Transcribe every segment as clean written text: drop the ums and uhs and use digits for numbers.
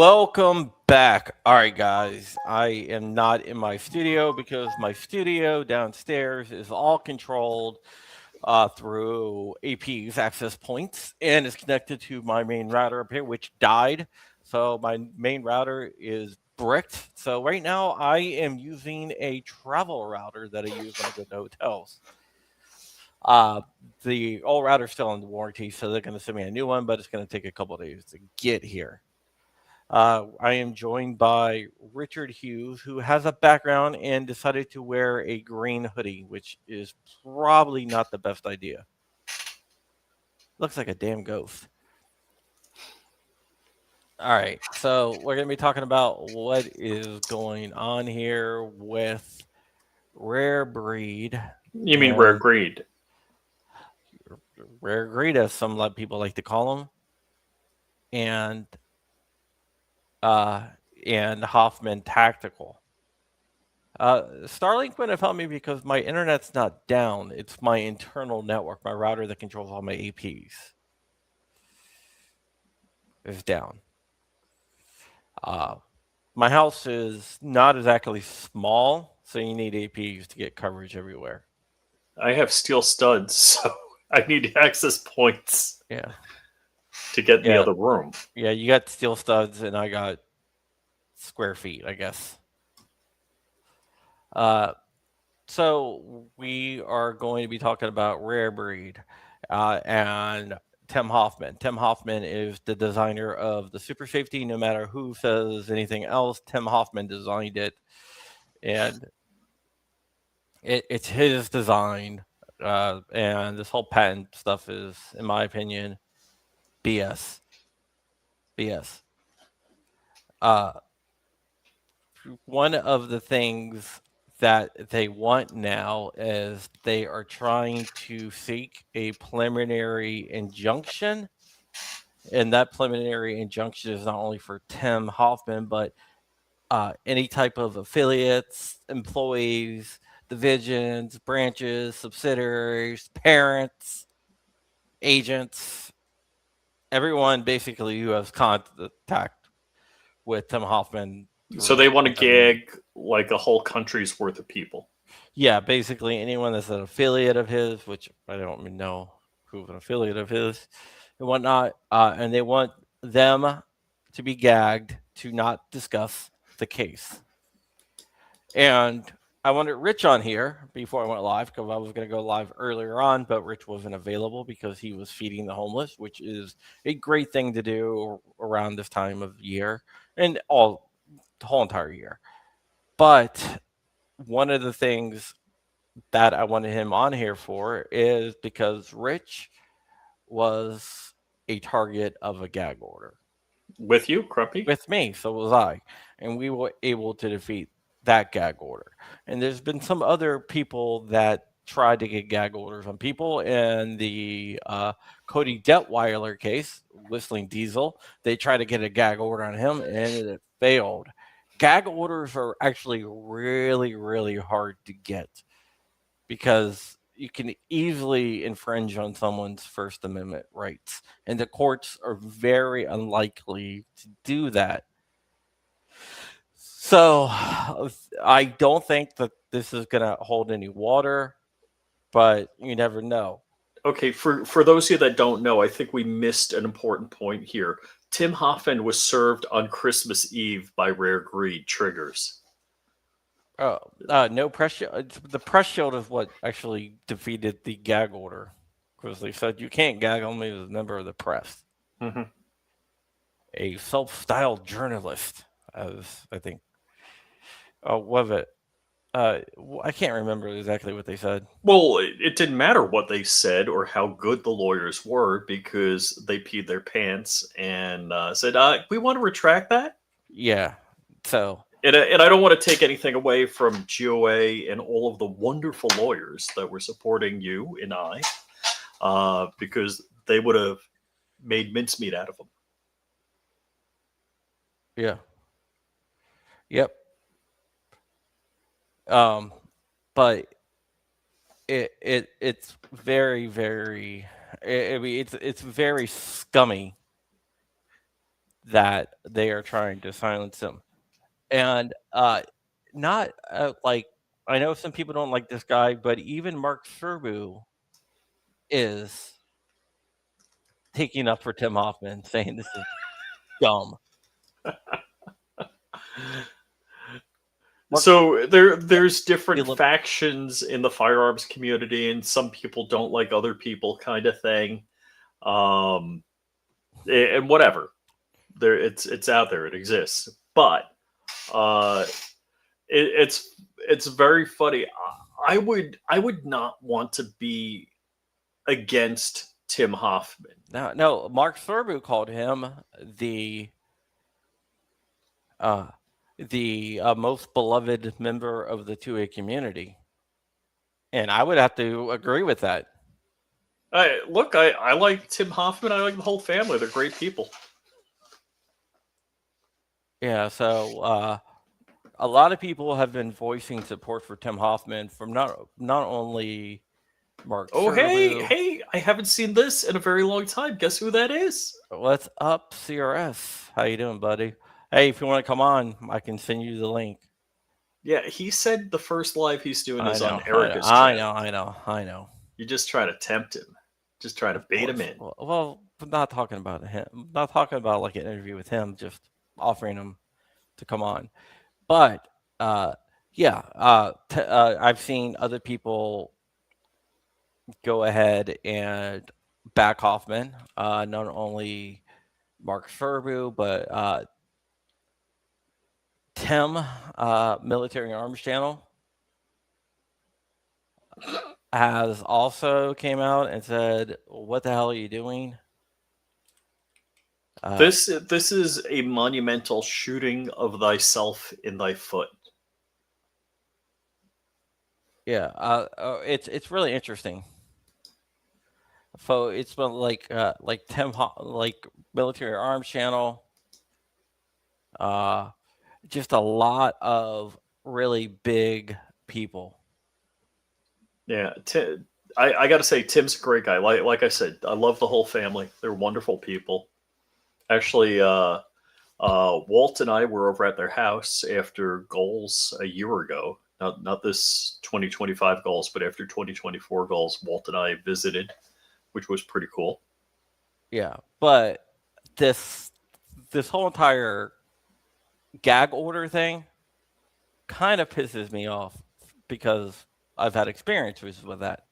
Welcome back. All right, guys. I am not in my studio because my studio downstairs is all controlled through AP's access points and is connected to my main router up here, which died. So my main router is bricked. So right now I am using a travel router that I use when I go to hotels. Uh, the old router's still in warranty, so they're going to send me a new one, but it's going to take a couple of days to get here. I am joined by Richard Hughes, who has a background and decided to wear a green hoodie, which is probably not the best idea. Looks like a damn ghost. All right, so we're going to be talking about what is going on here with rare breed You mean rare and greed? rare breed, as some people like to call them, and uh, and Hoffman Tactical. Starlink wouldn't have helped me because my internet's not down. It's my internal network, my router that controls all my APs is down. Uh, my house is not exactly small, so you need APs to get coverage everywhere. I have steel studs, so I need access points Yeah, to get in the yeah, other room. yeah. You got steel studs, and I got square feet, I guess. Uh, so we are going to be talking about rare breed and Tim Hoffman. Tim Hoffman is the designer of the super safety. No matter who says anything else, Tim Hoffman designed it, and it's his design. And this whole patent stuff is, in my opinion, BS. BS. Uh, One of the things that they want now is they are trying to seek a preliminary injunction. And that preliminary injunction is not only for Tim Hoffman, but any type of affiliates, employees, divisions, branches, subsidiaries, parents, agents, everyone basically who has contact with Tim Hoffman So through they want to whatever means. gag like a whole country's worth of people. Yeah, basically anyone that's an affiliate of his, which I don't even know who's an affiliate of his and whatnot, and they want them to be gagged to not discuss the case. And I wanted Rich on here before I went live because I was going to go live earlier on, but Rich wasn't available because he was feeding the homeless, which is a great thing to do around this time of year and all the whole entire year. But one of the things that I wanted him on here for is because Rich was a target of a gag order With you, Crumpy? with me, so was I, and we were able to defeat that gag order. And there's been some other people that tried to get gag orders on people in the Cody Detweiler case, Whistling Diesel. They tried to get a gag order on him, and it failed. Gag orders are actually really, really hard to get because you can easily infringe on someone's First Amendment rights, and the courts are very unlikely to do that. So I don't think that this is going to hold any water, but you never know. Okay, for those of you that don't know, I think we missed an important point here. Tim Hoffman was served on Christmas Eve by Rare Greed Triggers. No press shield. The press shield is what actually defeated the gag order because they said you can't gag only as a member of the press, Hmm. a self-styled journalist, as I think. Oh, was it? I can't remember exactly what they said. Well, it didn't matter what they said or how good the lawyers were because they peed their pants and said, "We want to retract that." Yeah. So And I don't want to take anything away from GOA and all of the wonderful lawyers that were supporting you and I, because they would have made mincemeat out of them. yeah. Yep. Um, but it's very. I mean, it's very scummy that they are trying to silence him. And not like I know some people don't like this guy, but even Mark Serbu is taking up for Tim Hoffman, saying this is dumb. Mark So there's different Phillip, factions in the firearms community, and some people don't like other people, kind of thing. Um, and whatever, there it's out there, it exists. But uh, it's very funny. I would not want to be against Tim Hoffman. no, Mark Serbu called him the uh, the most beloved member of the 2A community, and I would have to agree with that. I like Tim Hoffman. I like the whole family. They're great people. Yeah, so a lot of people have been voicing support for Tim Hoffman from not only Mark Oh, hey, Serbu. hey! I haven't seen this in a very long time. Guess who that is? What's up, CRS? How you doing, buddy? Hey, if you want to come on, I can send you the link. Yeah, he said the first live he's doing I is on know, Erica's I channel. know, I know, I know. You're just trying to tempt him, just trying to Of bait him course. in. Well, I'm not talking about him. I'm not talking about like an interview with him. Just offering him to come on. But uh, yeah, I've seen other people go ahead and back Hoffman. Not only Mark Serbu, but Tim, Military Arms Channel, has also came out and said, "What the hell are you doing?" Uh, This is a monumental shooting of thyself in thy foot. yeah, it's really interesting. So it's been like like Military Arms Channel, uh, just a lot of really big people. Yeah, I got to say, Tim's a great guy. Like I said, I love the whole family. They're wonderful people. Actually, Walt and I were over at their house after goals a year ago. Not this 2025 goals, but after 2024 goals, Walt and I visited, which was pretty cool. Yeah, but this this whole entire gag order thing kind of pisses me off because I've had experiences with that.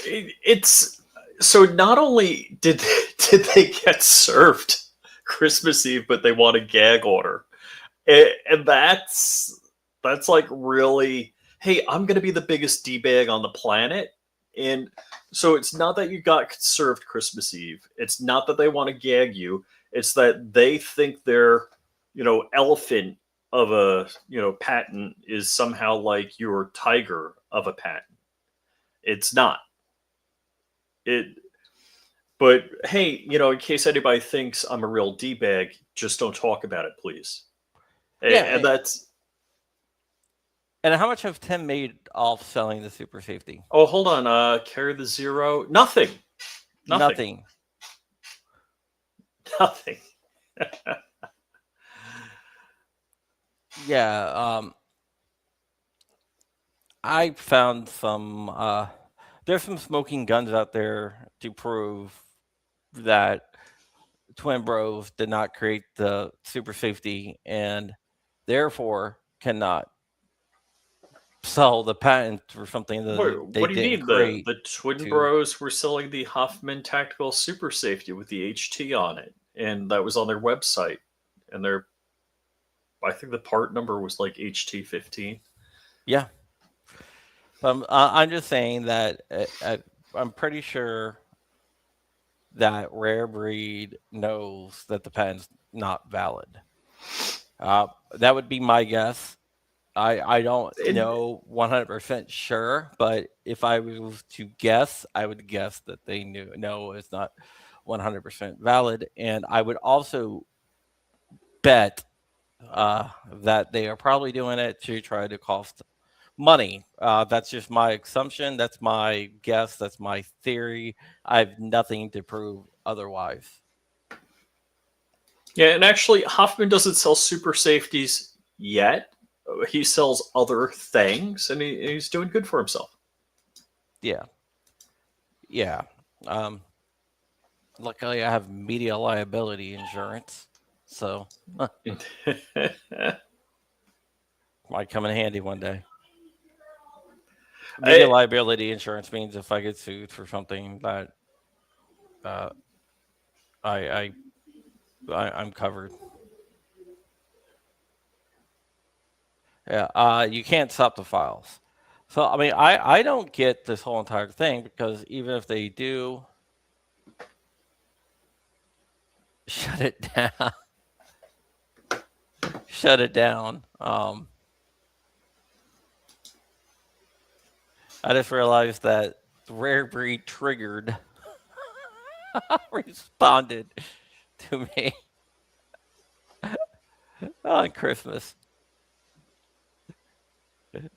It's so not only did did they get served Christmas Eve, but they want a gag order, and that's like really, hey, I'm gonna be the biggest d bag on the planet, and so it's not that you got served Christmas Eve. It's not that they want to gag you. It's that they think their elephant of a patent is somehow like your tiger of a patent. It's not it. But hey, in case anybody thinks I'm a real d bag, just don't talk about it, please. And Yeah, that's and how much have Tim made off selling the super safety? oh, hold on. Carry the zero. Nothing. Nothing. Nothing. Nothing. Yeah, I found some. There's some smoking guns out there to prove that Twin Bros did not create the super safety and therefore cannot sell the patent for something that they What do you didn't mean? The create the Twin to. Bros were selling the Hoffman Tactical Super Safety with the HT on it, and that was on their website. And I think the part number was like HT15. Yeah, I'm just saying that I'm pretty sure that Rare Breed knows that the patent's not valid. That would be my guess. I don't And know 100% sure, but if I was to guess, I would guess that they knew no, it's not 100% valid, and I would also bet that they are probably doing it to try to cost money. That's just my assumption. That's my guess. That's my theory. I have nothing to prove otherwise. Yeah, and actually, Hoffman doesn't sell super safeties yet. He sells other things, and he's doing good for himself. Yeah, yeah. Um, Luckily, I have media liability insurance, so might come in handy one day. Media I, liability insurance means if I get sued for something that uh, I, I I'm covered. Yeah, you can't stop the files. So I mean, I don't get this whole entire thing because even if they do shut it down, shut it down. I just realized that Rare Breed triggered responded to me on Christmas.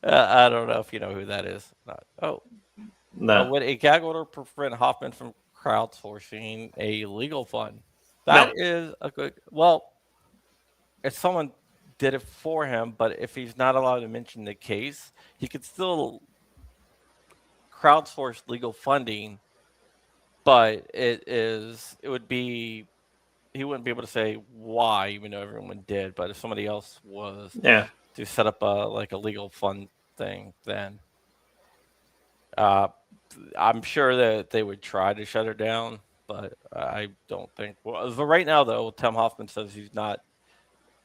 I don't know if you know who that is. Not. Oh, no, would a gag order prevent Hoffman from crowdsourcing a legal fund? no, That is a good. Well, if someone did it for him, but if he's not allowed to mention the case, he could still crowdsource legal funding. But it would be he wouldn't be able to say why, even though everyone did. But if somebody else was yeah. to set up a like a legal fund thing, then uh, I'm sure that they would try to shut her down. But I don't think. Well, as of right now, though, Tim Hoffman says he's not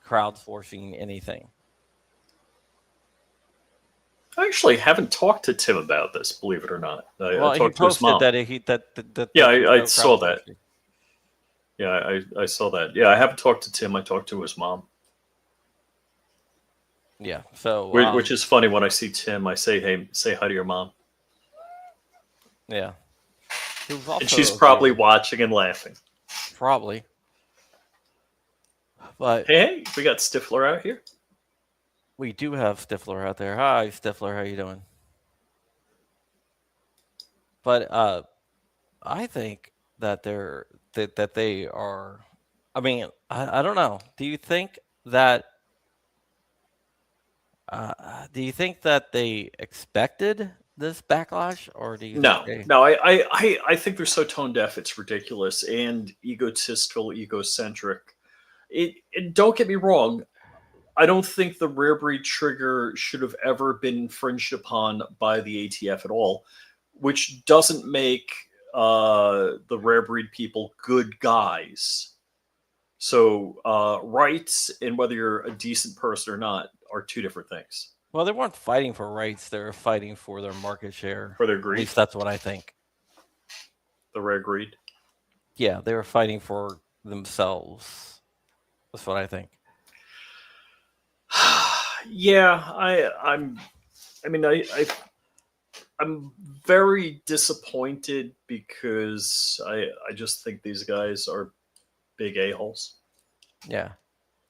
crowdsourcing anything. I actually haven't talked to Tim about this, believe it or not. I Well, he talked to his posted mom. that he Yeah, that there's I no saw that. crowdsourcing. Yeah, I saw that. Yeah, I haven't talked to Tim. I talked to his mom, Yeah. So which is funny. When I see Tim, I say, "Hey, say hi to your mom," yeah, he was and also she's okay probably with watching and laughing. probably, but Hey, we got Stifler out here. we do have Stifler out there. Hi, Stifler. How you doing? But I think that that they are. I mean, I don't know. That do you think that they expected this backlash, or do you think No, they? no, I think they're so tone deaf. It's ridiculous and egotistical, egocentric. Don't get me wrong. I don't think the rare breed trigger should have ever been infringed upon by the ATF at all, which doesn't make the rare breed people good guys. So rights and whether you're a decent person or not are two different things. Well, they weren't fighting for rights; they were fighting for their market share. For their At greed, least that's what I think. the rare greed. Yeah, they were fighting for themselves. That's what I think. Yeah, I mean, I'm very disappointed because I just think these guys are big a holes. Yeah.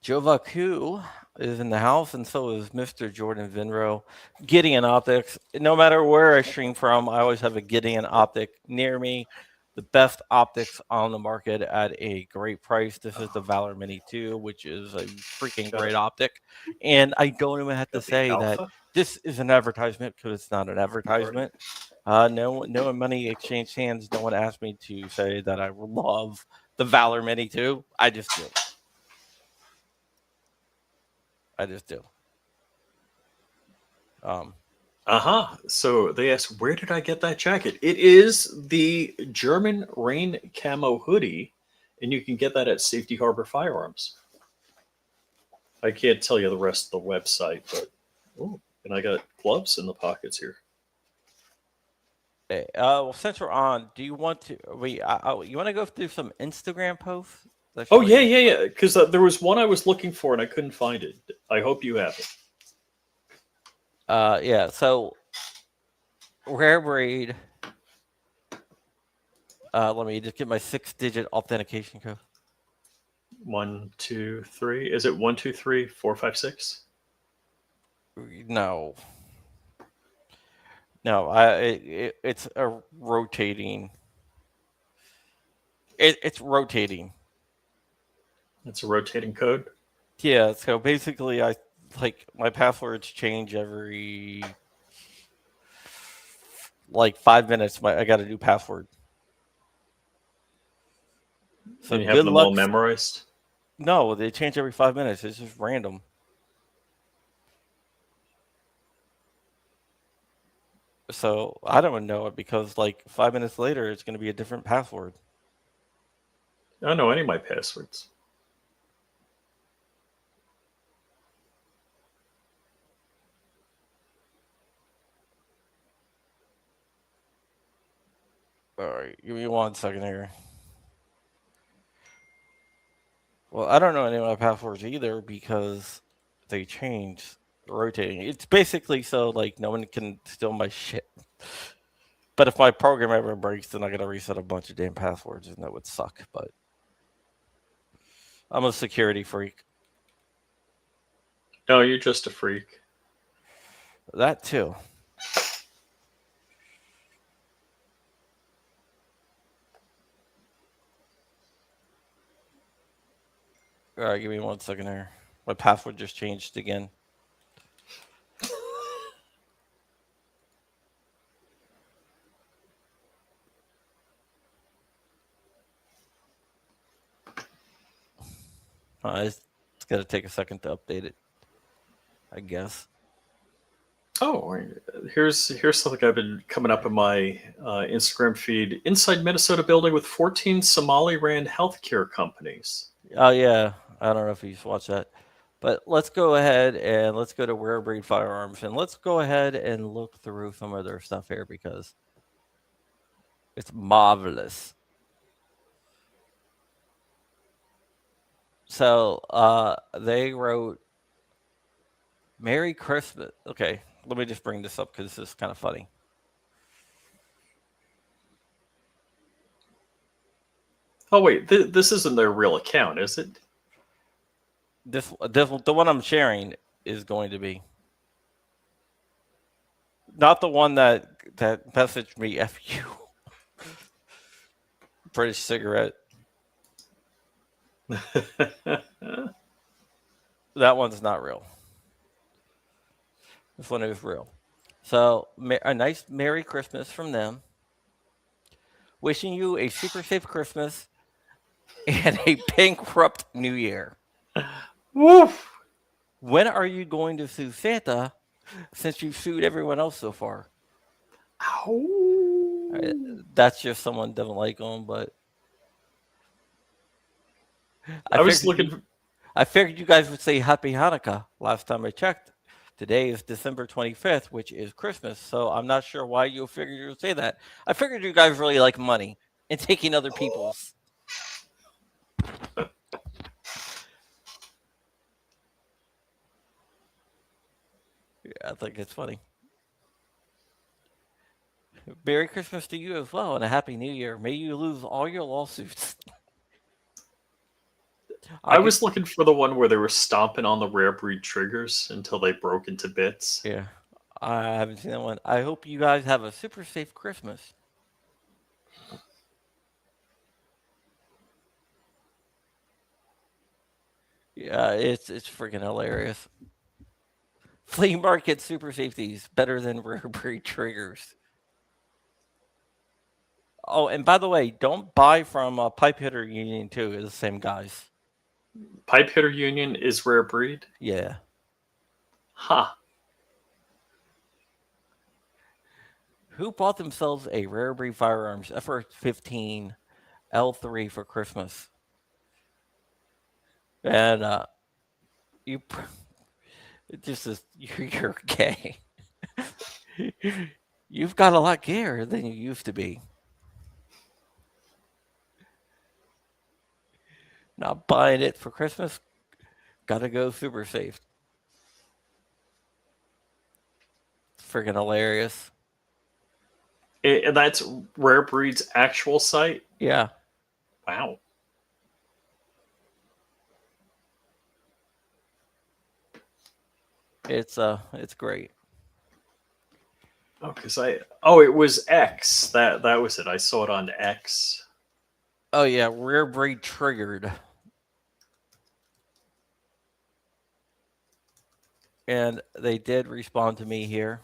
Jovaku is in the house, and so is Mr. Jordan Vinro. Gideon Optics. No matter where I stream from, I always have a Gideon Optic near me. The best optics on the market at a great price. This is the Valor Mini 2, which is a freaking Got great it. optic. And I don't even have to Got the say that alpha this is an advertisement because it's not an already. advertisement. No money exchanged hands. No one asked me to say that I love the Valor Mini 2. I just do. I just do. Um, So they asked, where did I get that jacket? It is the German rain camo hoodie, and you can get that at Safety Harbor Firearms. I can't tell you the rest of the website, but oh, and I got gloves in the pockets here. well, since we're on, do you want to? You want to go through some Instagram posts that Oh show yeah, you? yeah, yeah. Because there was one I was looking for and I couldn't find it. I hope you have it. Yeah. So rare breed. Let me just get my 6-digit authentication code. 1, 2, 3. Is it 1, 2, 3, 4, 5, 6? No, no. It's a rotating. It's rotating. It's a rotating code. Yeah, so basically, I like my passwords change every like 5 minutes. I got a new password. So And you have good them all luck. memorized. No, they change every 5 minutes. It's just random. So I don't know it because like 5 minutes later, it's going to be a different password. I don't know any of my passwords. All right, give me 1 second here. Well, I don't know any of my passwords either because they change rotating. It's basically so like no one can steal my shit. But if my program ever breaks, then I gotta reset a bunch of damn passwords, and that would suck. But I'm a security freak. No, you're just a freak. That too. All right, give me 1 second here. My password just changed again. It's gonna take a second to update it, I guess. Oh, here's something I've been coming up in my Instagram feed. Inside Minnesota building with 14 Somali-ran healthcare companies. Oh yeah, I don't know if you just watched that, but let's go ahead and let's go to Rare Breed Firearms and let's go ahead and look through some of their stuff here because it's marvelous. So they wrote Merry Christmas. Okay, let me just bring this up because this is kind of funny. Oh wait, this isn't their real account, is it? This the one I'm sharing is going to be not the one that messaged me "f you" British cigarette. That one's not real. This one is real. So a nice Merry Christmas from them. Wishing you a super safe Christmas and a bankrupt New Year. Woof. When are you going to sue Santa since you've sued everyone else so far? Ow. That's just someone doesn't like them, but I I was figured looking. you I figured you guys would say Happy Hanukkah last time I checked. Today is December 25th, which is Christmas, so I'm not sure why you figured you would say that. I figured you guys really like money and taking other people's. I think it's funny. Merry Christmas to you as well and a Happy New Year. May you lose all your lawsuits. I I could, was looking for the one where they were stomping on the rare breed triggers until they broke into bits. yeah, I haven't seen that one. I hope you guys have a super safe Christmas. Yeah, it's freaking hilarious. Flea market super safeties better than rare breed triggers. Oh, and by the way, don't buy from Pipe Hitter Union too. It's the same guys. Pipe Hitter Union is rare breed. Yeah. Ha. Who bought themselves a rare breed firearms FR15 L3 for Christmas? And you it just is you're gay. You've got a lot gayer than you used to be. Not buying it for Christmas. Gotta go super safe. It's freaking hilarious. And that's rare breed's actual site. Yeah. Wow. It's great. Oh, because it was X. That was it. I saw it on X. Oh yeah, rare breed triggered. and they did respond to me here.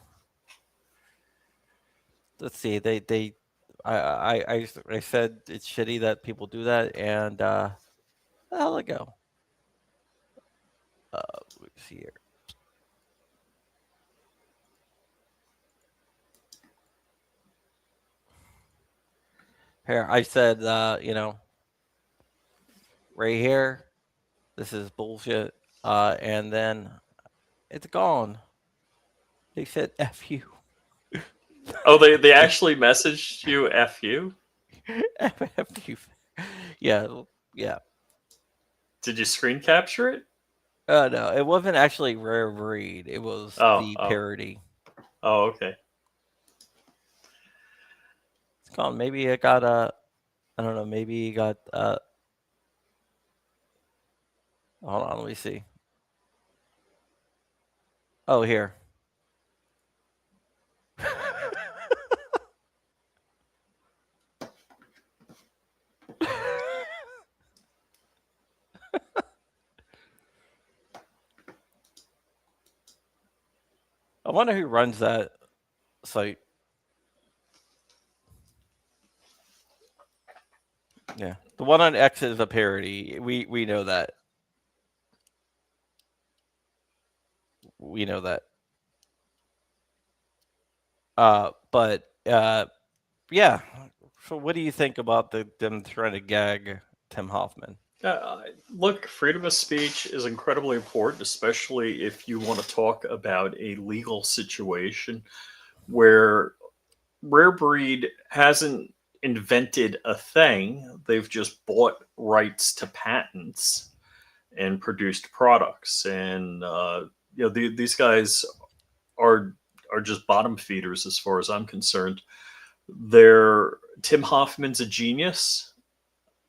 Let's see. I said it's shitty that people do that, and how'd it go? Let's see here. Here, I said, right here, this is bullshit. And then it's gone. They said F you. Oh, they actually messaged you "f you." F you. Yeah, yeah. Did you screen capture it? No, it wasn't actually Rare Breed. It was Oh, the oh, parody. oh. Okay. It's gone. Maybe it got, I don't know, maybe it got, hold on, let me see. Oh, here. I wonder who runs that site. Yeah. The one on X is a parody. We know that. We know that. But yeah. So what do you think about them trying to gag Tim Hoffman? Look, freedom of speech is incredibly important, especially if you want to talk about a legal situation where Rare Breed hasn't invented a thing. They've just bought rights to patents and produced products. And these guys are are just bottom feeders as far as I'm concerned. They're Tim Hoffman's a genius.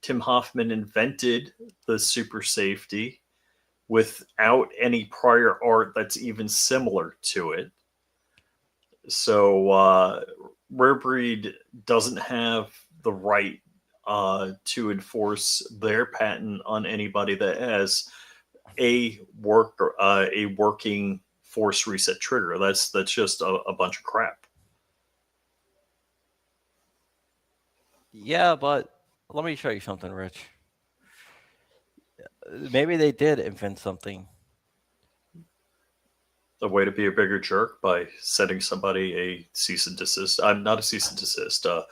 Tim Hoffman invented the super safety without any prior art that's even similar to it. So Rare Breed doesn't have the right to enforce their patent on anybody that has a working force reset trigger. That's just a bunch of crap. Yeah, but let me show you something, Rich. Maybe they did invent something. A way to be a bigger jerk by sending somebody a cease and desist. I'm not a cease and desist. A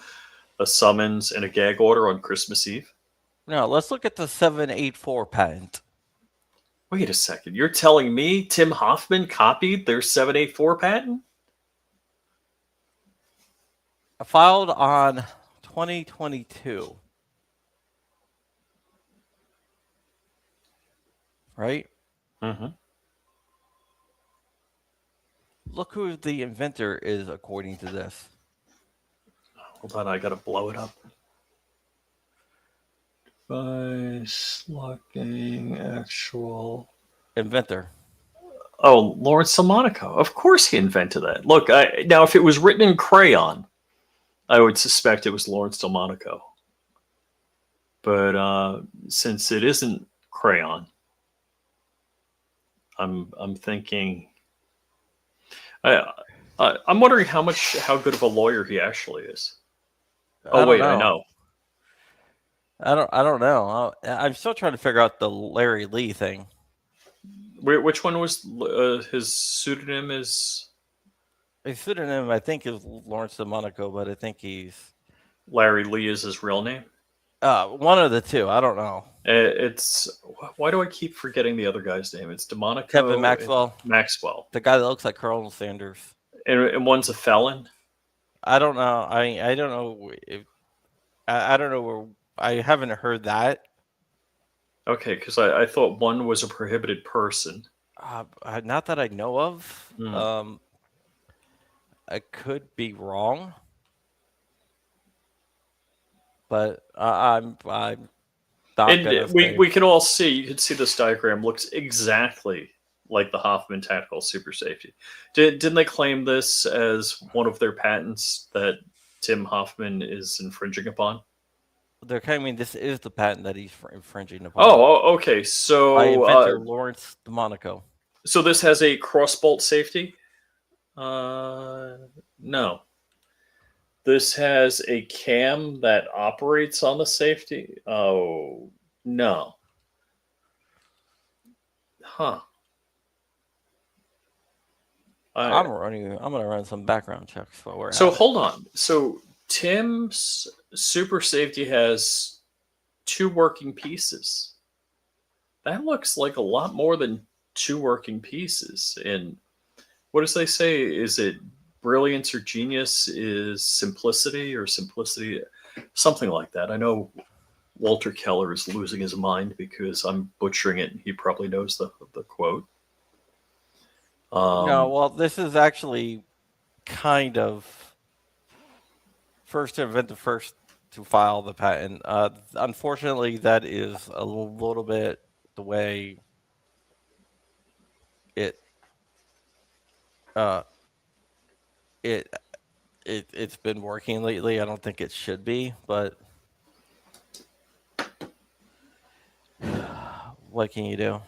summons and a gag order on Christmas Eve. Now, let's look at the 784 patent. Wait a second. You're telling me Tim Hoffman copied their 784 patent? Filed on 2022, right? Mm-hmm. Look who the inventor is according to this. Hold on, I gotta blow it up. Device locking actual. Inventor. Oh, Lawrence Delmonico. Of course he invented that. Look, now if it was written in crayon, I would suspect it was Lawrence Delmonico. But since it isn't crayon, I'm thinking. I, I'm wondering how good of a lawyer he actually is. Oh I don't wait, I know. know. I don't know. I'm still trying to figure out the Larry Lee thing. Which one was his pseudonym? Is His pseudonym, I think, is Lawrence de Monaco, but I think he's Larry Lee is his real name? one of the two. I don't know. It's why do I keep forgetting the other guy's name? It's Kevin DeMonico and Maxwell, Maxwell, the guy that looks like Colonel Sanders. and one's a felon. I don't know. I don't know if I don't know where I haven't heard that. Okay, because I thought one was a prohibited person. Not that I know of. Hmm. I could be wrong, but I'm not And gonna we say. can all see. You can see this diagram looks exactly like the Hoffman Tactical Super Safety. Didn't they claim this as one of their patents that Tim Hoffman is infringing upon? They're claiming this is the patent that he's infringing upon Oh, okay. by So inventor Lawrence de Monaco. So this has a cross bolt safety. No. This has a cam that operates on the safety. Oh no. Huh. I I'm gonna run some background checks while we're So at it. hold on. So Tim's super safety has two working pieces. That looks like a lot more than two working pieces. And what does they say? Is it brilliance or genius is simplicity or simplicity? Something like that. I know Walter Keller is losing his mind because I'm butchering it and he probably knows the quote. No, Um, well, this is actually kind of first to invent the first to file the patent. Unfortunately, that is a little bit the way it uh it it's been working lately. I don't think it should be, but what can you do?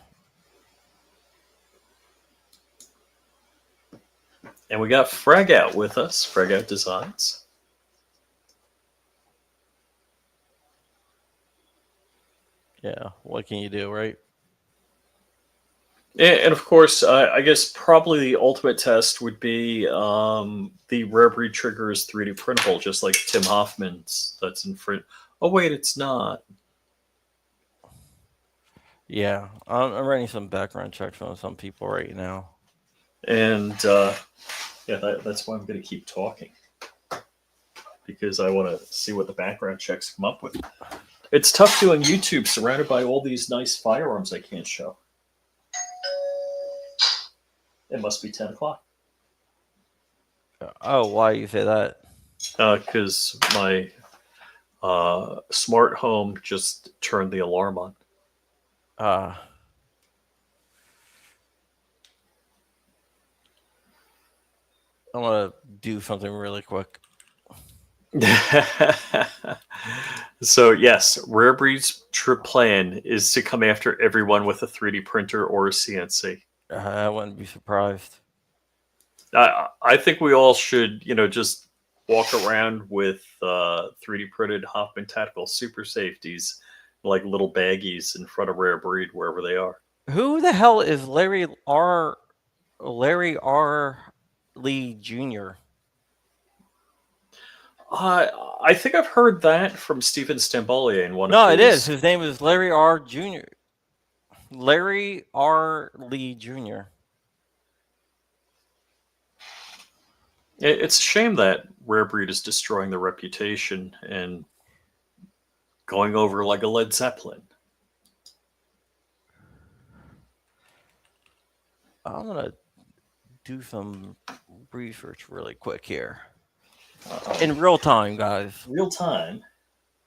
and we got Frag Out with us, Frag Out Designs. Yeah, what can you do, right? And of course, I guess probably the ultimate test would be the rare breed trigger is 3D printable, just like Tim Hoffman's. That's in front. Oh wait, it's not. Yeah, I'm running some background checks on some people right now. And yeah, that's why I'm going to keep talking because I want to see what the background checks come up with. It's tough doing YouTube surrounded by all these nice firearms I can't show. It must be 10 o'clock Oh, why you say that? because my smart home just turned the alarm on. Uh, I want to do something really quick. So yes, Rare Breed's true plan is to come after everyone with a 3D printer or a CNC. I wouldn't be surprised. I think we all should, just walk around with 3D printed Hoffman tactical super safeties, like little baggies in front of Rare Breed wherever they are. Who the hell is Larry R. Lee Jr.? I think I've heard that from Stephen Stambolier in one of No, it is. his. His name is Larry R. Jr. Larry R. Lee Jr. It's a shame that Rare Breed is destroying the reputation and going over like a Led Zeppelin. I'm gonna do some research really quick here in real time, guys. Real time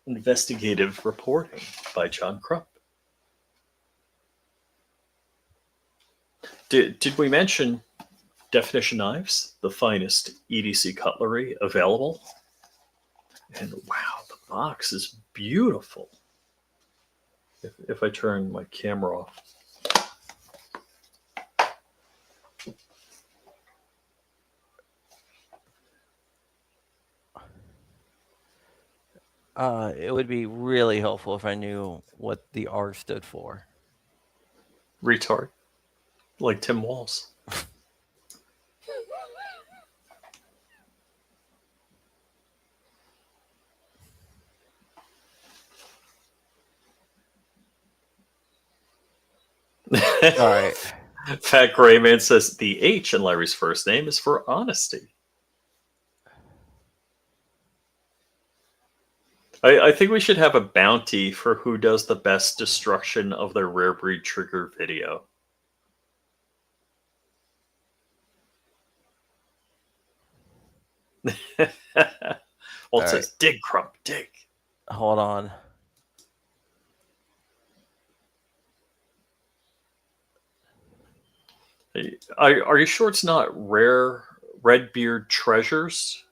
investigative reporting by John Crump. Did we mention Definition Knives, the finest EDC cutlery available? And wow, the box is beautiful. If I turn my camera off. It would be really helpful if I knew what the R stood for. Retard. Like Tim Walls. All right. Fat Gray Man says the H in Larry's first name is for honesty. I think we should have a bounty for who does the best destruction of their rare breed trigger video. Walt says, dig, Crump, dig. Hold on. Are you sure it's not rare Redbeard Treasures?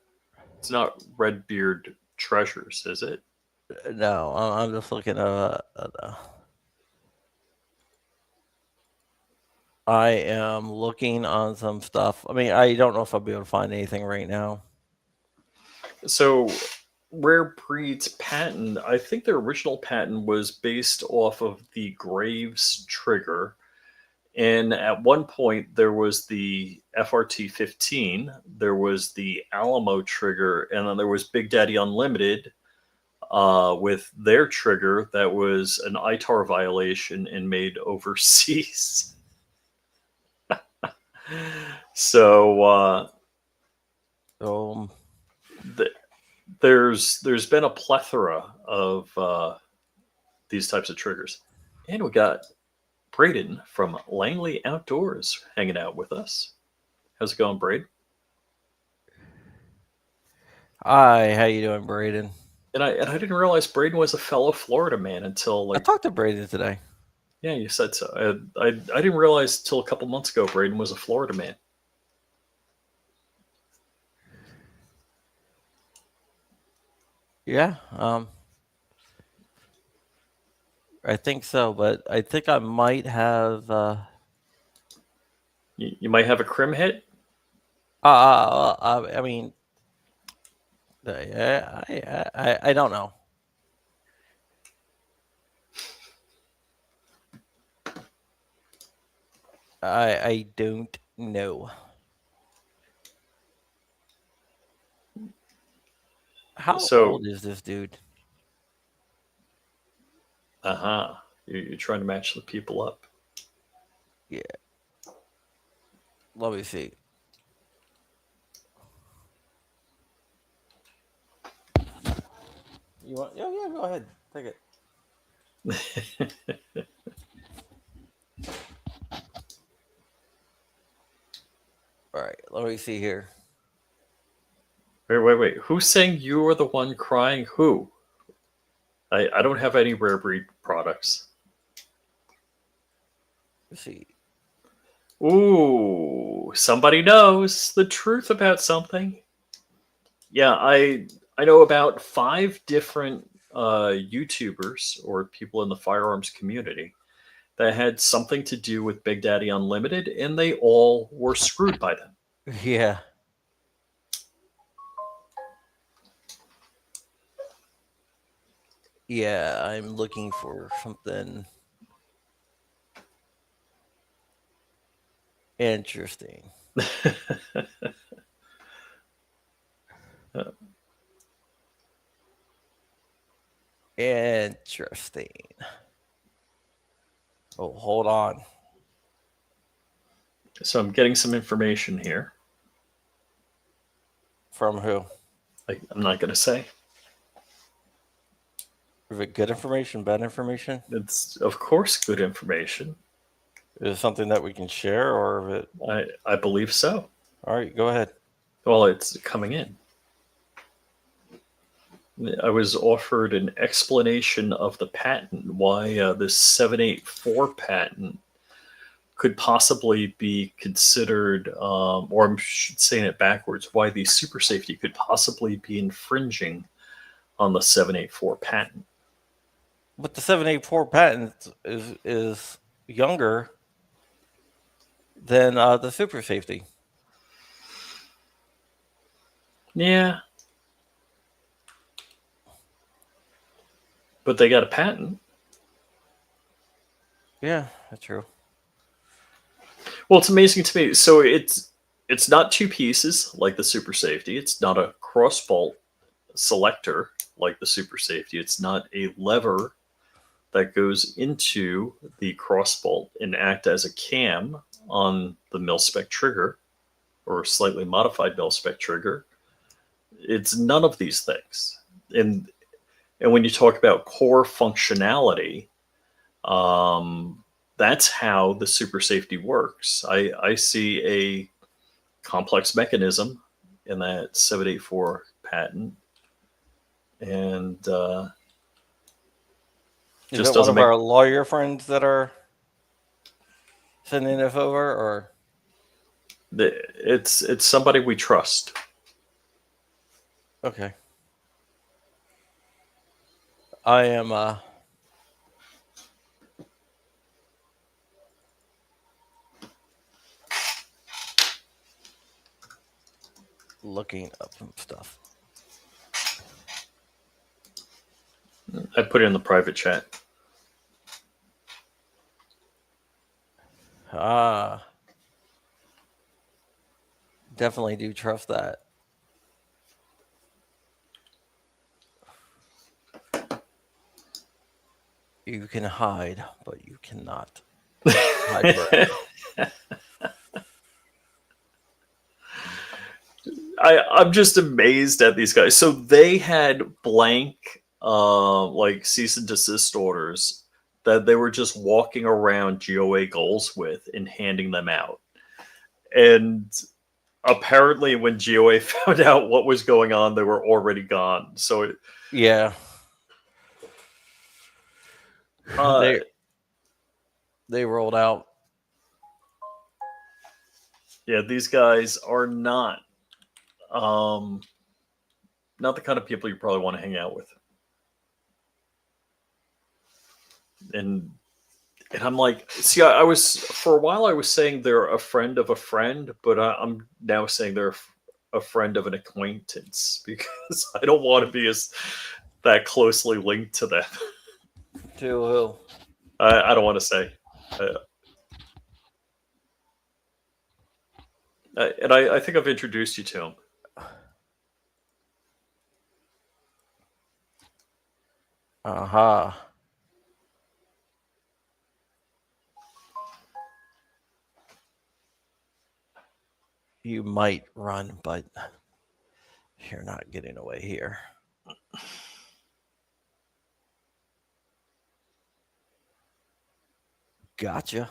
It's not Redbeard Treasures, is it? No, I'm just looking at. I am looking on some stuff. I mean, I don't know if I'll be able to find anything right now. So, Rare Breed's patent, I think their original patent was based off of the Graves trigger. And at one point, there was the FRT 15, there was the Alamo trigger, and then there was Big Daddy Unlimited with their trigger that was an ITAR violation and made overseas. So Um, th- there's been a plethora of these types of triggers, and we got Braden from Langley Outdoors hanging out with us. How's it going, Braden? Hi, how you doing, Braden? And I didn't realize Braden was a fellow Florida man until I like, talked to Braden today. yeah, you said so. I didn't realize until a couple months ago Braden was a Florida man. Yeah, I think so, but I think I might have. You might have a crim hit. I mean, I don't know. I don't know. How So, old is this dude? you're trying to match the people up. Yeah, let me see. You want? Yeah, yeah. Go ahead, take it. All right, let me see here. Wait. Who's saying you are the one crying? Who? I don't have any rare breed products. Let's see. Ooh, somebody knows the truth about something. Yeah, I know about 5 different YouTubers or people in the firearms community that had something to do with Big Daddy Unlimited, and they all were screwed by them. Yeah, yeah. I'm looking for something interesting. Interesting. Oh, hold on. So I'm getting some information here. From who? I'm not going to say. Is it good information? Bad information? It's, of course, good information. Is it something that we can share, or is it? I believe so. All right, go ahead. Well, it's coming in. I was offered an explanation of the patent, why this 784 patent could possibly be considered, or I'm saying it backwards, why the super safety could possibly be infringing on the 784 patent. But the 784 patent is younger than the super safety. Yeah, but they got a patent. Yeah, that's true. Well, it's amazing to me. So it's not 2 pieces like the super safety. It's not a cross bolt selector like the super safety. It's not a lever that goes into the cross bolt and act as a cam on the mil spec trigger or slightly modified mil spec trigger. It's none of these things. And when you talk about core functionality, um, that's how the super safety works. I see a complex mechanism in that 784 patent, and Is just it one doesn't of make our lawyer friends that are sending this over, or it's somebody we trust. okay? I am. looking up some stuff. I put it in the private chat. Ah, definitely do trust that. You can hide, but you cannot hide forever. I'm just amazed at these guys. So they had blank, like cease and desist orders that they were just walking around GOA goals with and handing them out. And apparently, when GOA found out what was going on, they were already gone. So, Yeah, uh, they rolled out. yeah, these guys are um, not the kind of people you probably want to hang out with. And I'm like, see, I was for a while I was saying they're a friend of a friend, but I'm now saying they're a friend of an acquaintance because I don't want to be as that closely linked to them. To who? I don't want to say. Uh, and I think I've introduced you to him. Aha. You might run, but you're not getting away here. Gotcha.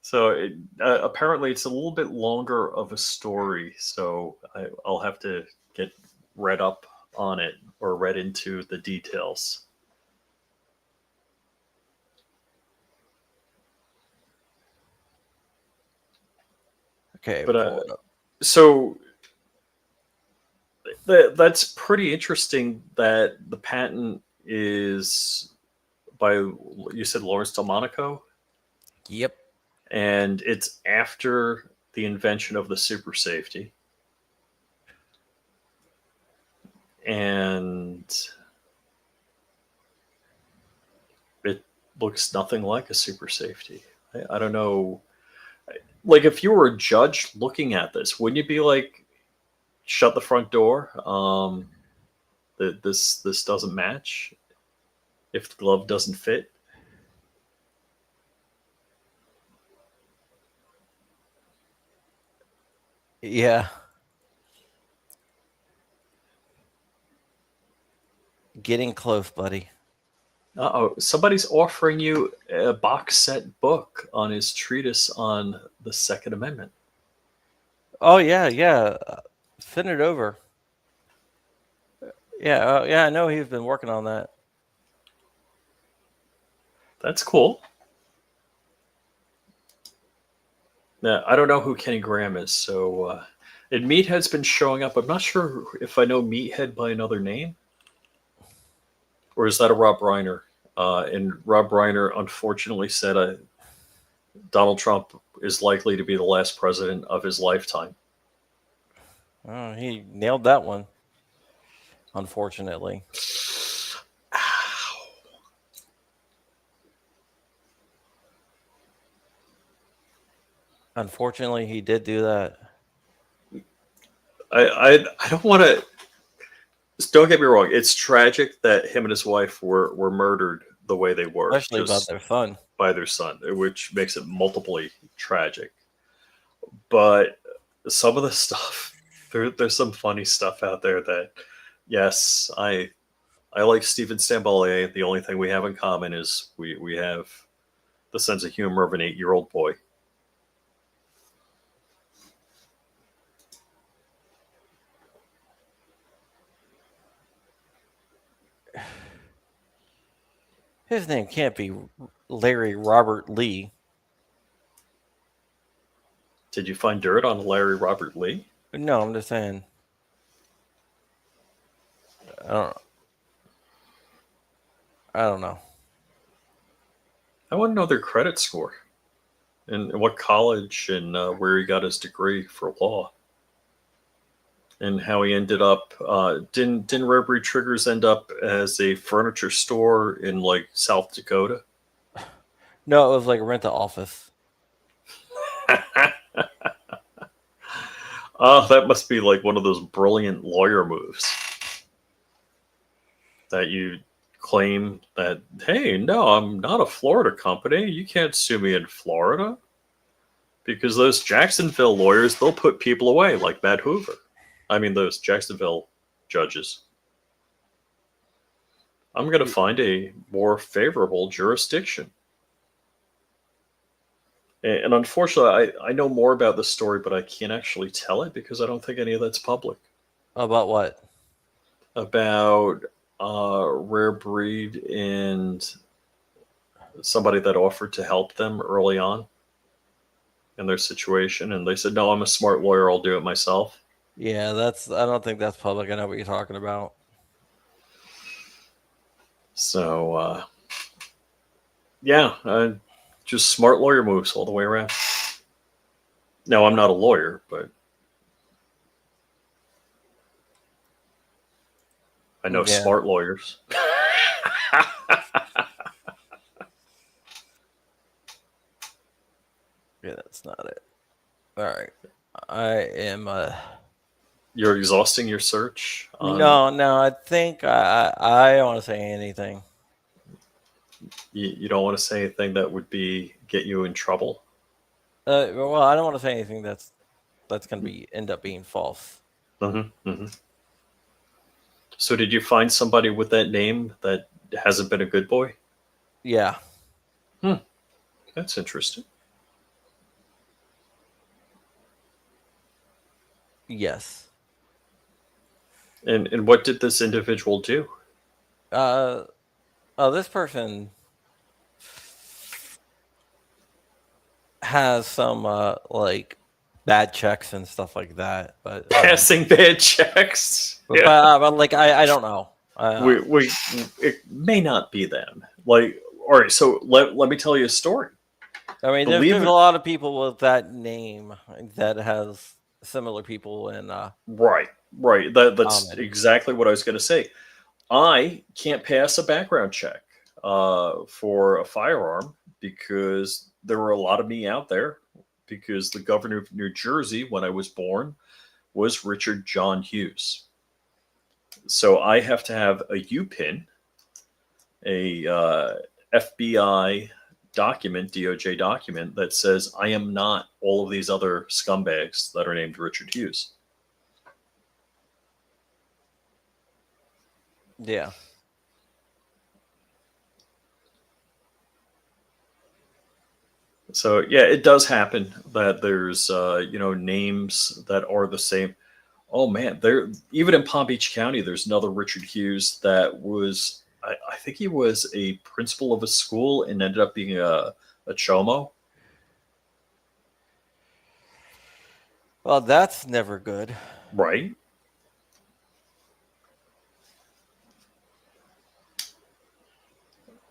So apparently, it's a little bit longer of a story. So I'll have to get read up on it or read into the details. Okay, But pull it up. so that's pretty interesting that the patent is by, you said, Lawrence Delmonico, Yep. and it's after the invention of the super safety, and it looks nothing like a super safety. I don't know. Like, if you were a judge looking at this, wouldn't you be like, shut the front door? That this doesn't match. If the glove doesn't fit, Yeah. Getting close, buddy. oh, somebody's offering you a box set book on his treatise on the Second Amendment. Oh yeah, yeah. Send it over. Yeah, yeah. I know he's been working on that. That's cool. Now, I don't know who Kenny Graham is, so and Meathead's been showing up. I'm not sure if I know Meathead by another name, or is that a Rob Reiner? And Rob Reiner unfortunately said Donald Trump is likely to be the last president of his lifetime. Oh, he nailed that one. Unfortunately. Unfortunately, he did do that. I don't want to. Don't get me wrong. It's tragic that him and his wife were murdered the way they were, Especially about just their son. by their son, which makes it multiply tragic. But some of the stuff, there's some funny stuff out there that, yes, I like Stephen Stambolier. The only thing we have in common is we have the sense of humor of an 8-year-old boy. His name can't be Larry Robert Lee. Did you find dirt on Larry Robert Lee? No, I'm just saying. I don't. I don't know. I want to know their credit score. and what college and where he got his degree for law, and how he ended up. Didn't Rare Breed Triggers end up as a furniture store in like South Dakota? No, it was like rent to office. Oh, that must be like one of those brilliant lawyer moves that you claim that, hey, no, I'm not a Florida company. You can't sue me in Florida because those Jacksonville lawyers, they'll put people away like Matt Hoover. I mean, those Jacksonville judges. I'm going to find a more favorable jurisdiction. And unfortunately, I know more about the story, but I can't actually tell it because I don't think any of that's public. About what? About Rare Breed and somebody that offered to help them early on in their situation, and they said, "No, I'm a smart lawyer. I'll do it myself." Yeah, that's. I don't think that's public. I know what you're talking about. So yeah, just smart lawyer moves all the way around. Now, I'm not a lawyer, but I know Yeah, smart lawyers. yeah, that's not it. All right, I am. You're exhausting your search on. No, no. I think I don't want to say anything. You don't want to say anything that would be get you in trouble. Well, I don't want to say anything that's going to be end up being false. Hmm. So, did you find somebody with that name that hasn't been a good boy? Yeah. Hmm, that's interesting. Yes. And what did this individual do? Uh. Oh, this person has some like bad checks and stuff like that. Passing bad checks. But Yeah, but like I don't know. we it may not be them. Like, all right. So let me tell you a story. I mean, Believe there's a it. lot of people with that name that has similar people in Right, right. That's common. exactly what I was going to say. I can't pass a background check for a firearm because there were a lot of me out there. Because the governor of New Jersey, when I was born, was Richard John Hughes. So I have to have a UPIN, a FBI document, DOJ document that says I am not all of these other scumbags that are named Richard Hughes. Yeah. So yeah, it does happen that there's names that are the same. Oh man, there even in Palm Beach County, there's another Richard Hughes that was I think he was a principal of a school and ended up being a chomo. Well, that's never good. Right.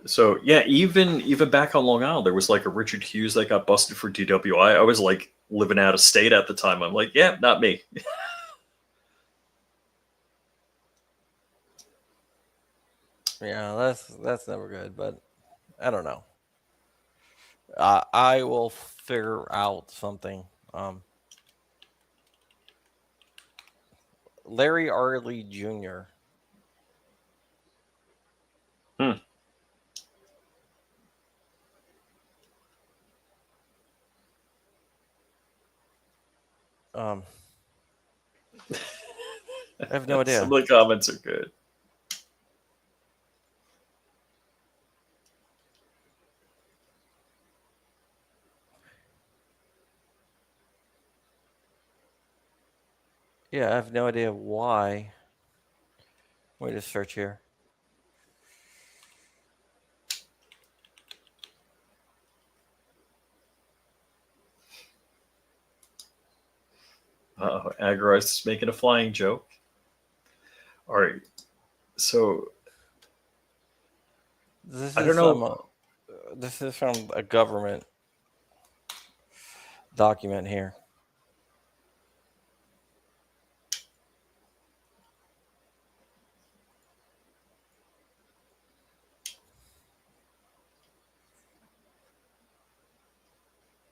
So yeah, even back on Long Island, there was like a Richard Hughes that got busted for DWI. I was like living out of state at the time. I'm like, yeah, not me. Yeah, that's never good. But I don't know. I will figure out something. Larry Arley Jr. Hmm. Um, I have no Some idea. of the comments are good. Yeah, I have no idea why. Wait a search here. Agarist is making a flying joke. All right. So This I is don't know. some. This is from a government. document here.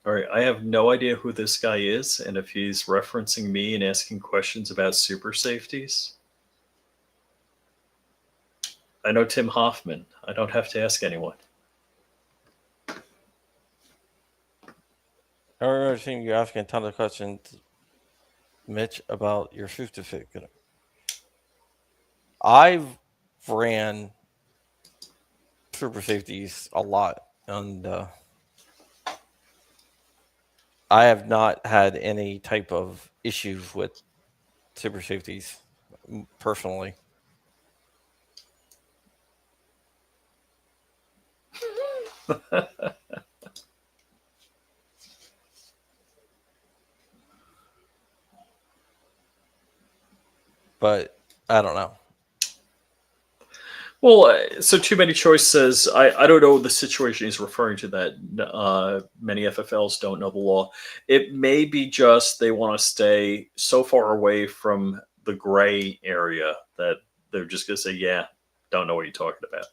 All right, I have no idea who this guy is, and if he's referencing me and asking questions about super safeties. I know Tim Hoffman. I don't have to ask anyone. I remember seeing you asking a ton of questions, Mitch, about your certificate. I've ran super safeties a lot, and I have not had any type of issues with super safeties personally. But I don't know. Well, so Too Many Choice says, I don't know the situation he's referring to, that many FFLs don't know the law. It may be just they want to stay so far away from the gray area that they're just going to say, yeah, don't know what you're talking about.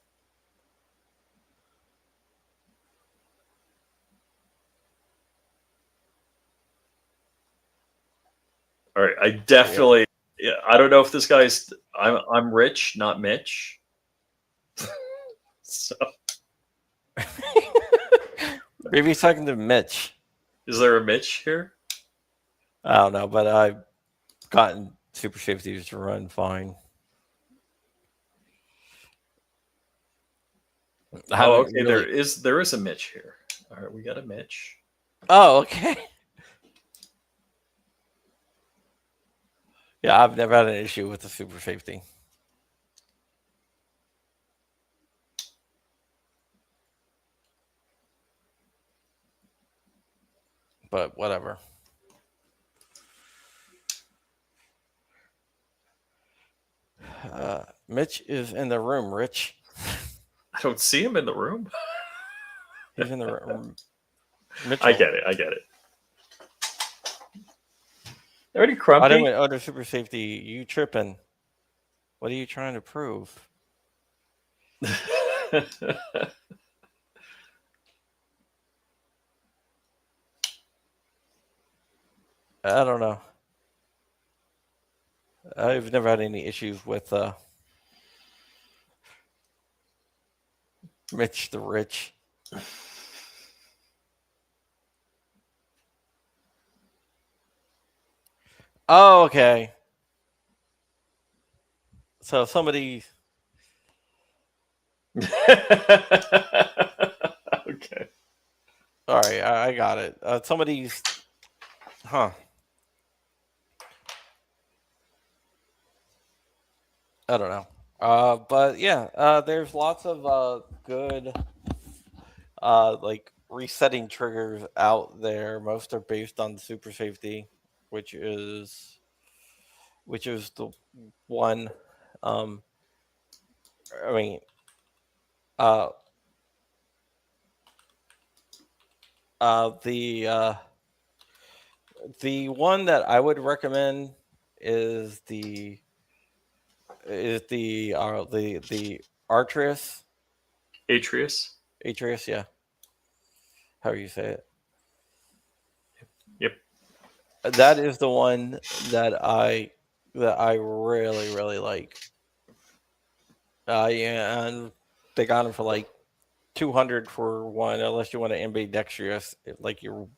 All right, I definitely, yeah, I don't know if this guy's, I'm Rich, not Mitch. So, Maybe he's talking to Mitch. is there a Mitch here? I don't know, but I've gotten super safeties to run fine. I Oh, haven't okay. really. There is a Mitch here. All right, we got a Mitch. Oh, okay. Yeah, I've never had an issue with the super safety. But whatever. Mitch is in the room, Rich. I don't see him in the room. He's in the room. I Mitchell. get it. I get it. Already I didn't Crumpy. went under super safety. You tripping. What are you trying to prove? I don't know. I've never had any issues with Mitch the Rich. Oh, okay. So somebody. Okay. All right, I got it. Somebody's. Huh. I don't know. But yeah, there's lots of good like resetting triggers out there. Most are based on super safety, which is the one. Um, I mean, uh, the one that I would recommend is the Artris. Atreus. Atreus, yeah. How do you say it? Yep. That is the one that I really really like. Yeah, and they got them for like 200 for one, unless you want to ambidextrous, like you're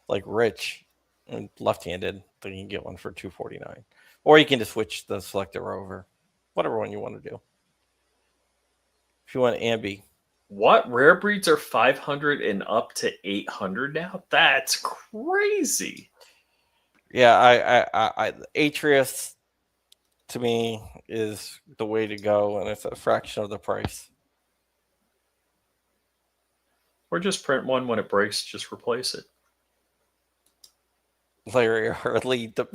like rich and left-handed, then you can get one for 249, or you can just switch the selector over, whatever one you want to do. If you want ambi, What rare breeds are 500 and up to 800 now? That's crazy. yeah, Atreus to me is the way to go, and it's a fraction of the price. Or just print one when it breaks, just replace it. Larry Hurley, the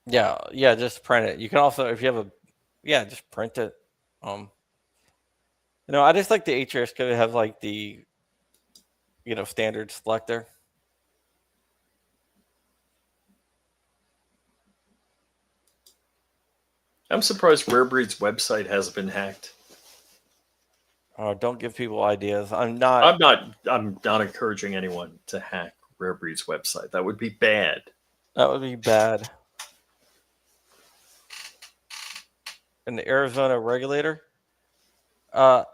yeah, just print it. You can also, if you have a, yeah, just print it. I just like the Atreus because it has like standard selector. I'm surprised Rare Breed's website hasn't been hacked. Don't give people ideas. I'm not encouraging anyone to hack Rare Breed's website. That would be bad. That would be bad. And the Arizona regulator. Uh,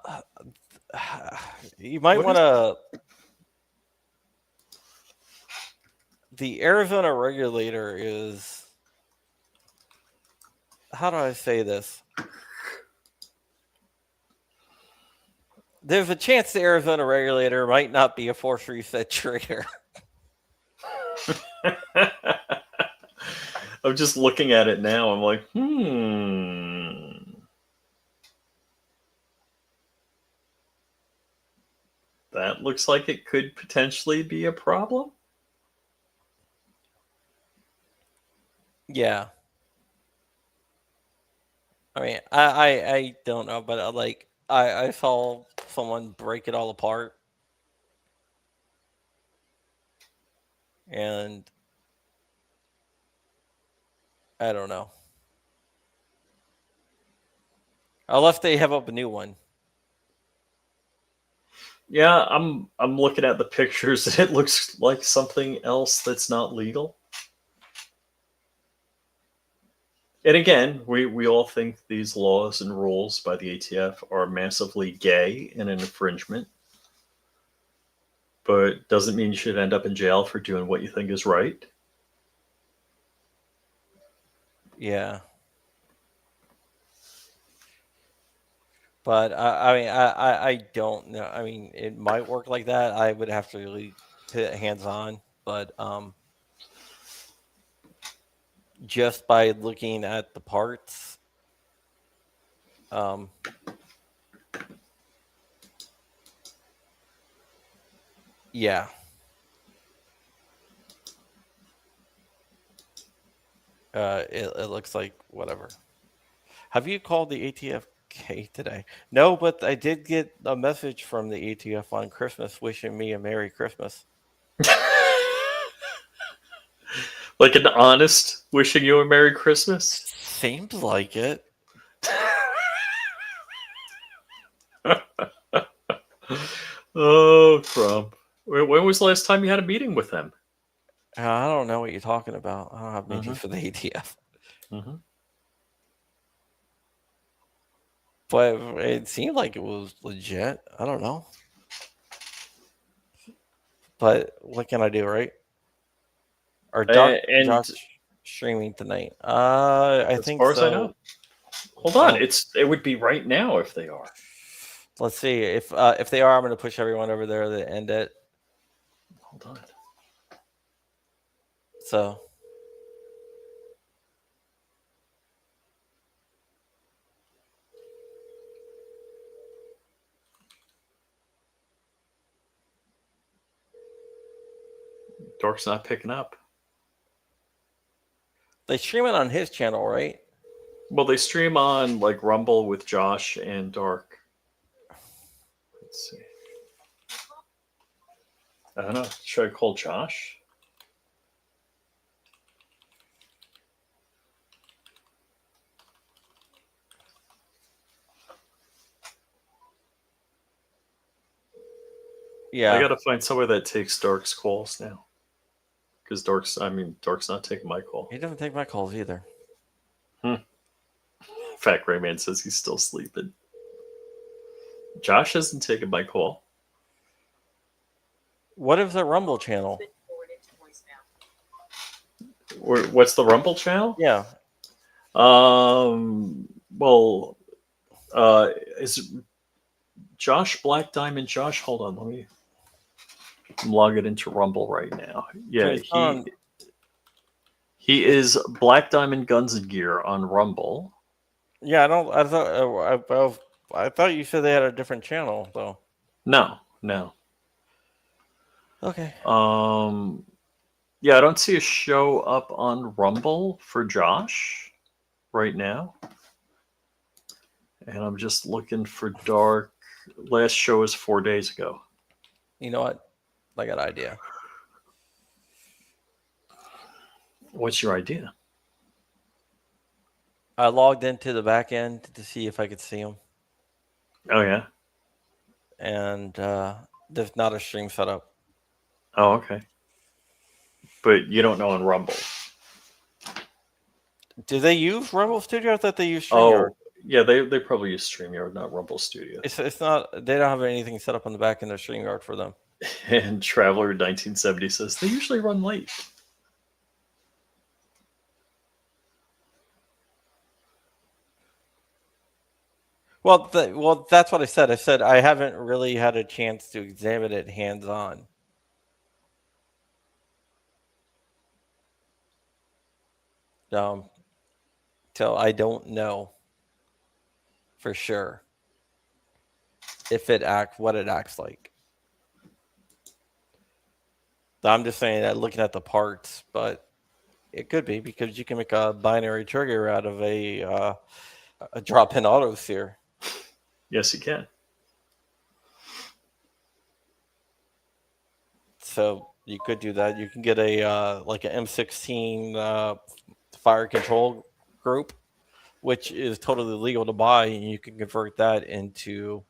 you might What want is- to. The Arizona regulator is. How do I say this? There's a chance the Arizona regulator might not be a force reset trader. I'm just looking at it now. I'm like, that looks like it could potentially be a problem. Yeah. I mean, I don't know, but I saw someone break it all apart, and I don't know. Unless they have up a new one. Yeah, I'm looking at the pictures and it looks like something else that's not legal. And again, we all think these laws and rules by the ATF are massively gay and an infringement. But doesn't mean you should end up in jail for doing what you think is right. Yeah. But I mean, I don't know. I mean, it might work like that. I would have to really put hands on, but just by looking at the parts, um, yeah. It looks like whatever. Have you called the ATFK today? No, but I did get a message from the ATF on Christmas wishing me a Merry Christmas. Like an honest wishing you a Merry Christmas. Seems like it. Oh, Crump. When was the last time you had a meeting with them? I don't know what you're talking about. I don't have meetings for the ATF. Mm-hmm. But it seemed like it was legit. I don't know. But what can I do, right? Or And Josh streaming tonight. I as think far as I so. know, hold on. It would be right now if they are. Let's see if they are. I'm going to push everyone over there to end it. Hold on. So Dork's not picking up. they stream it on his channel, right? Well, they stream on like Rumble with Josh and Dark. Let's see. I don't know. Should I call Josh? Yeah. I gotta find somewhere that takes Dark's calls now. Because Dark's not taking my call. He doesn't take my calls either. Fat Gray Man says he's still sleeping. Josh hasn't taken my call. What is the Rumble channel? What's the Rumble channel? Yeah. Well, is Josh Black Diamond Josh? Hold on, I'm logging into Rumble right now. Yeah, he is Black Diamond Guns and Gear on Rumble. Yeah, I thought you said they had a different channel though. No. Okay. Yeah, I don't see a show up on Rumble for Josh right now. And I'm just looking for Dark. Last show was 4 days ago. You know what? I got an idea. What's your idea? I logged into the back end to see if I could see them, Oh yeah. and there's not a stream set up. Oh okay. But you don't know on Rumble. Do they use Rumble Studio? I thought they use StreamYard. Oh yeah, they probably use StreamYard, not Rumble Studio. It's not. They don't have anything set up on the back end of StreamYard for them. And Traveler 1970 says they usually run late. Well, that's what I said. I said I haven't really had a chance to examine it hands on. Um, so I don't know for sure if what it acts like. So I'm just saying that looking at the parts, but it could be because you can make a binary trigger out of a drop-in auto sear. Yes, you can. So you could do that. You can get a like an M16 fire control group, which is totally legal to buy, and you can convert that into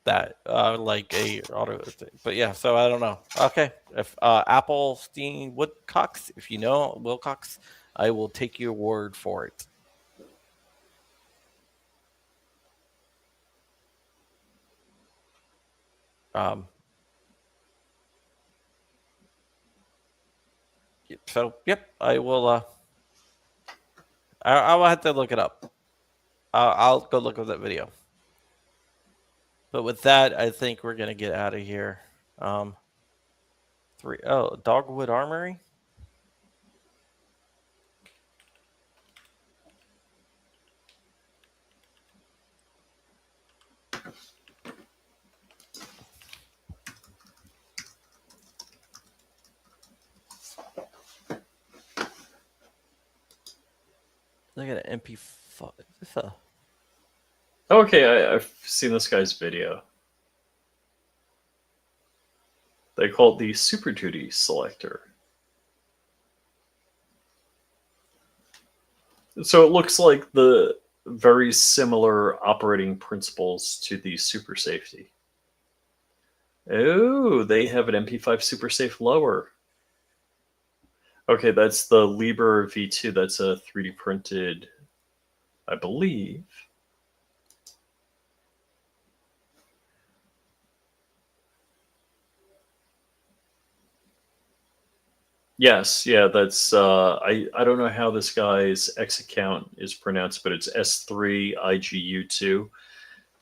that like a auto thing. But yeah, so I don't know. Okay, if Apple Steam Woodcocks, if you know Wilcox, I will take your word for it. Um, so yep, I will. I will have to look it up. I'll go look at that video. But with that, I think we're gonna get out of here. Um, Dogwood Armory. Look at an MP5. Is this a Okay, I've seen this guy's video. They call it the Super Duty Selector. So it looks like the very similar operating principles to the Super Safety. Oh, they have an MP5 Super Safe lower. Okay, that's the Liber V2. That's a 3D printed, I believe. Yes, yeah, that's I don't know how this guy's X account is pronounced, but it's S3IGU2,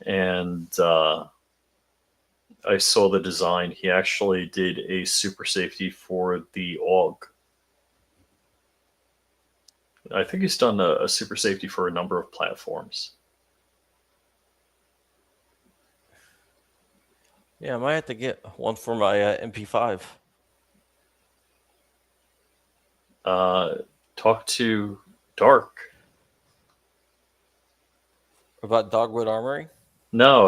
and I saw the design. He actually did a super safety for the AUG. I think he's done a super safety for a number of platforms. Yeah, I might have to get one for my MP5. Talk to Dark. About Dogwood Armory? No,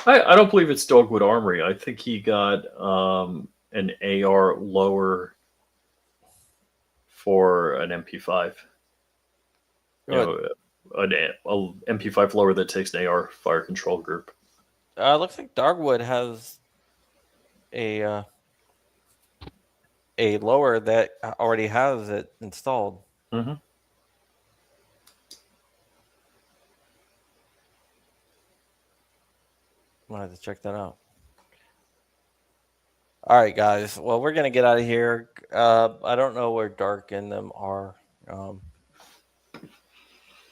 I don't believe it's Dogwood Armory. I think he got an AR lower for an MP5. You know, an MP5 lower that takes an AR fire control group. Looks like Dogwood has a lower that already has it installed. Mm-hmm. I'm gonna have to check that out. All right, guys. Well, we're gonna get out of here. I don't know where Dark and them are,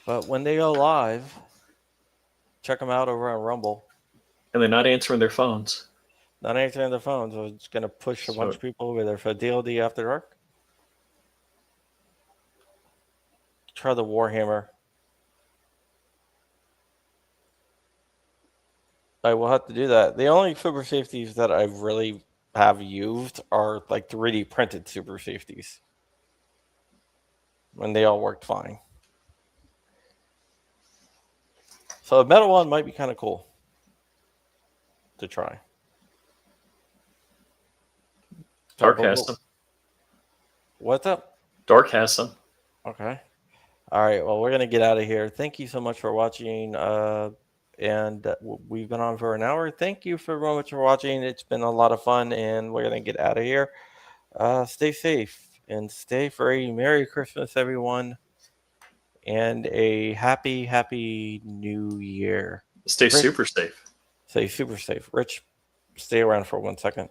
but when they go live, check them out over on Rumble. And they're not answering their phones. Not answering their phones. We're just gonna push a bunch of people over there for DLD After Dark. Try the Warhammer. I will have to do that. The only super safeties that I really have used are like 3D printed super safeties. And they all worked fine. So a metal one might be kind of cool to try. Dark has some. What's up? Dark has some. Okay. All right. Well, we're gonna get out of here. Thank you so much for watching. And we've been on for an hour. Thank you for very much for watching. It's been a lot of fun, and we're gonna get out of here. Stay safe and stay free. Merry Christmas, everyone, and a happy New Year. Stay Rich, super safe. stay super safe. Rich, stay around for 1 second.